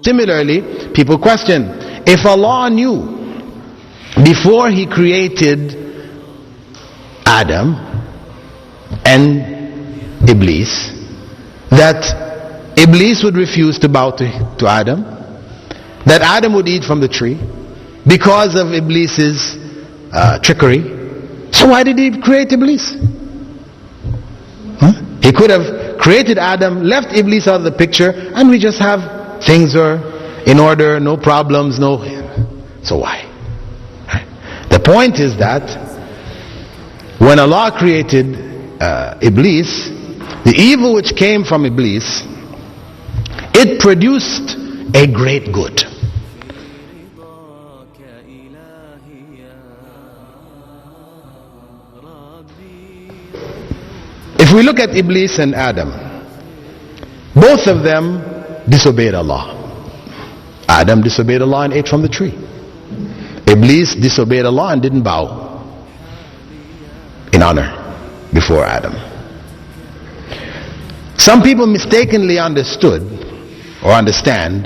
Similarly, people question, if Allah knew before He created Adam and Iblees that Iblees would refuse to bow to Adam, that Adam would eat from the tree because of Iblees's trickery, so why did He create Iblees? He could have created Adam, left Iblees out of the picture, and we just have things are in order, no problems, no. So why? The point is that when Allah created Iblees, the evil which came from Iblees, it produced a great good. If we look at Iblees and Adam, both of them disobeyed Allah. Adam disobeyed Allah and ate from the tree. Iblees disobeyed Allah and didn't bow in honor before Adam. Some people mistakenly understood or understand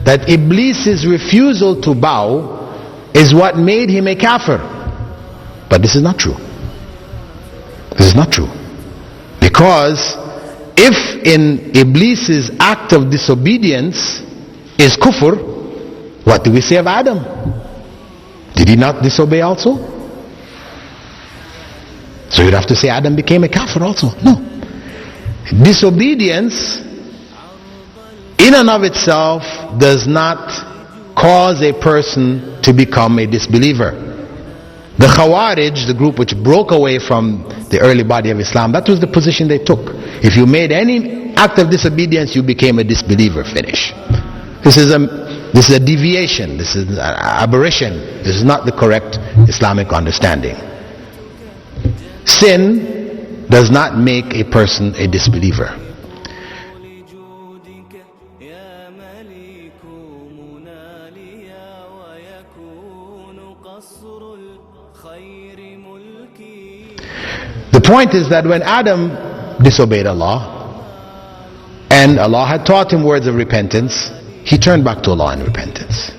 that Iblees' refusal to bow is what made him a kafir. But this is not true. This is not true. Because if in Iblees' act of disobedience is kufr, what do we say of Adam? Did he not disobey also? So you'd have to say Adam became a kafir also. No. Disobedience in and of itself does not cause a person to become a disbeliever. The Khawarij, the group which broke away from the early body of Islam, that was the position they took. If you made any act of disobedience, you became a disbeliever. Finish. This is a deviation. This is an aberration. This is not the correct Islamic understanding. Sin does not make a person a disbeliever. The point is that when Adam disobeyed Allah and Allah had taught him words of repentance, he turned back to Allah in repentance.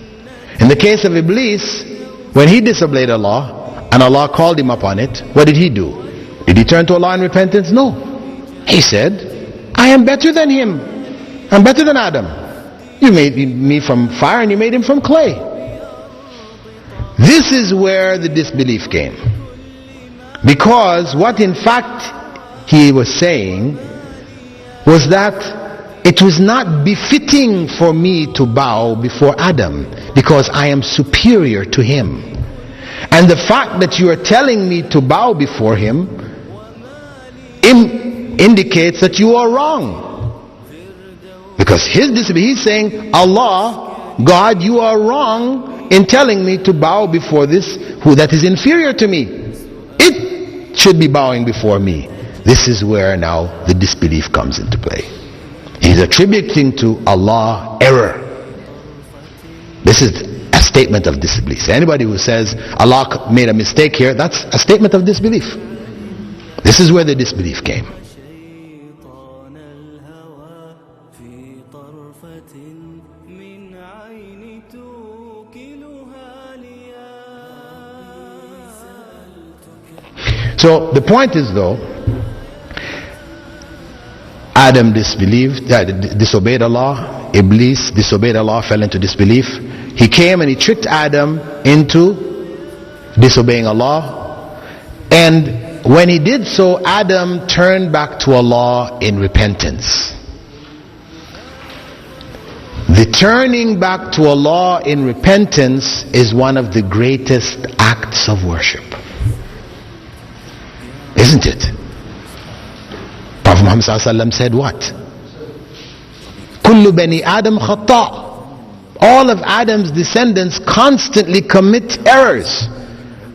In the case of Iblees, when he disobeyed Allah and Allah called him upon it, what did he do? Did he turn to Allah in repentance? No. He said, I am better than him. I'm better than Adam. You made me from fire and you made him from clay. This is where the disbelief came. Because what in fact he was saying was that it was not befitting for me to bow before Adam because I am superior to him. And the fact that you are telling me to bow before him indicates that you are wrong. Because he's saying, Allah, God, you are wrong in telling me to bow before this who that is inferior to me. It should be bowing before me. This is where now the disbelief comes into play. He's attributing to Allah error. This is a statement of disbelief. Anybody who says Allah made a mistake here, that's a statement of disbelief. This is where the disbelief came. So the point is though, Adam disobeyed Allah, Iblees disobeyed Allah, fell into disbelief. He came and he tricked Adam into disobeying Allah, and when he did so, Adam turned back to Allah in repentance. The turning back to Allah in repentance is one of the greatest acts of worship. Isn't it? Prophet Muhammad ﷺ said what? Kullu bani Adam khata. All of Adam's descendants constantly commit errors.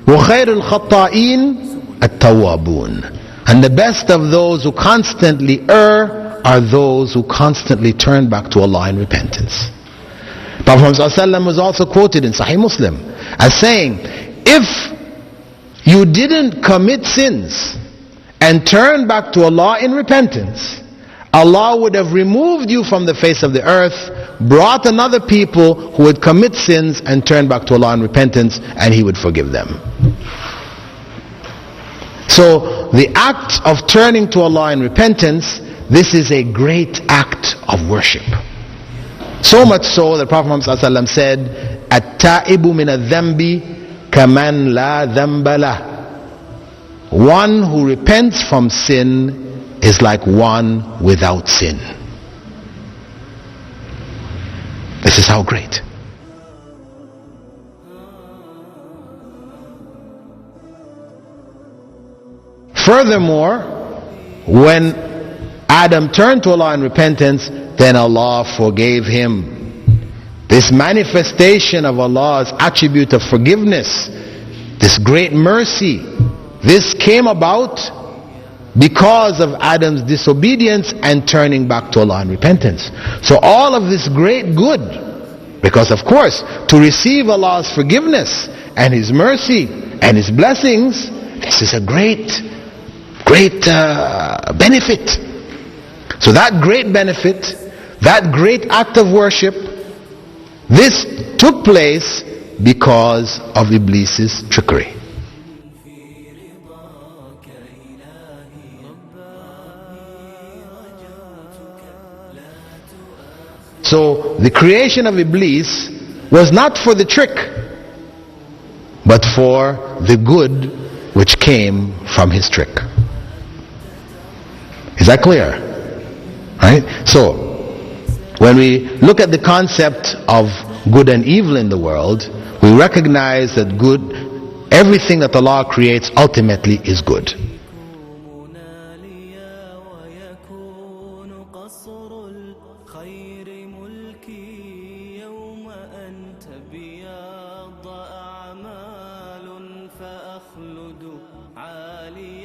وَخَيْرُ الْخَطَّائِينَ التَّوَّابُونَ. And the best of those who constantly err are those who constantly turn back to Allah in repentance. Prophet Muhammad ﷺ was also quoted in Sahih Muslim as saying, if you didn't commit sins and turn back to Allah in repentance, Allah would have removed you from the face of the earth brought another people who would commit sins and turn back to Allah in repentance, and He would forgive them. So the act of turning to Allah in repentance, this is a great act of worship. So much so that Prophet Muhammad ﷺ said, "At-ta'ibu min adh-dhanbi kaman la dhanba lah." One who repents from sin is like one without sin. This is how great. Furthermore, when Adam turned to Allah in repentance, then Allah forgave him. This manifestation of Allah's attribute of forgiveness, this great mercy, this came about because of Adam's disobedience and turning back to Allah in repentance. So all of this great good, because of course, to receive Allah's forgiveness and His mercy and His blessings, this is a great benefit. So that great benefit, that great act of worship, this took place because of Iblees' trickery. So the creation of Iblees was not for the trick, but for the good which came from his trick. Is that clear? Right? So when we look at the concept of good and evil in the world, we recognize that good, everything that Allah creates ultimately is good. أعمال فأخلد عالي